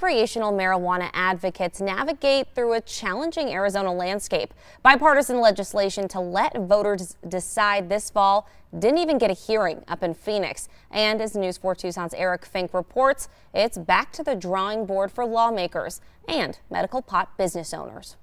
recreational marijuana advocates navigate through a challenging Arizona landscape. Bipartisan legislation to let voters decide this fall didn't even get a hearing up in Phoenix. And as News 4 Tucson's Eric Fink reports, it's back to the drawing board for lawmakers and medical pot business owners.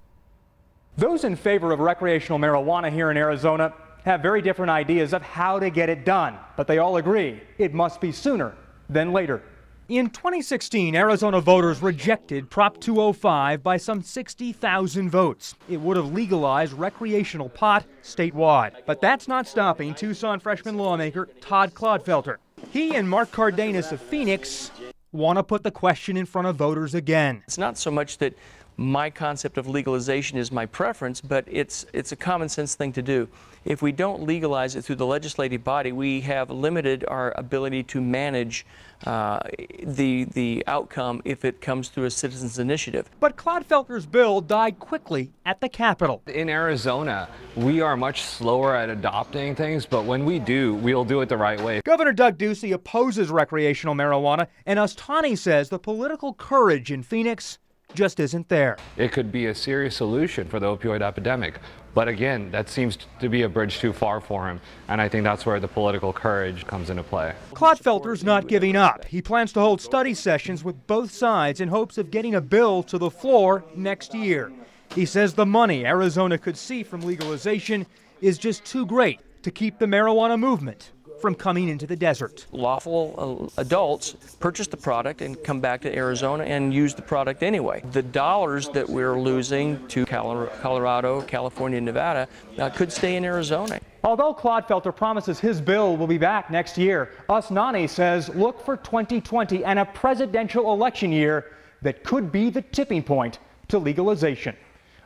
Those in favor of recreational marijuana here in Arizona have very different ideas of how to get it done, but they all agree it must be sooner than later. In 2016, Arizona voters rejected Prop 205 by some 60,000 votes. It would have legalized recreational pot statewide. But that's not stopping Tucson freshman lawmaker Todd Clodfelter. He and Mark Cardenas of Phoenix want to put the question in front of voters again. It's not so much that my concept of legalization is my preference, but it's a common sense thing to do. If we don't legalize it through the legislative body, we have limited our ability to manage the outcome if it comes through a citizens initiative. But Clodfelter's bill died quickly at the Capitol. In Arizona, we are much slower at adopting things, but when we do, we'll do it the right way. Governor Doug Ducey opposes recreational marijuana, and Astani says the political courage in Phoenix just isn't there. It could be a serious solution for the opioid epidemic. But again, that seems to be a bridge too far for him. And I think that's where the political courage comes into play. Clodfelter's not giving up. He plans to hold study sessions with both sides in hopes of getting a bill to the floor next year. He says the money Arizona could see from legalization is just too great to keep the marijuana movement from coming into the desert. Lawful adults purchase the product and come back to Arizona and use the product anyway. The dollars that we're losing to Colorado, California, and Nevada could stay in Arizona. Although Clodfelter promises his bill will be back next year, Asnani says look for 2020 and a presidential election year that could be the tipping point to legalization.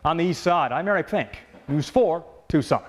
On the east side, I'm Eric Fink, News 4 Tucson.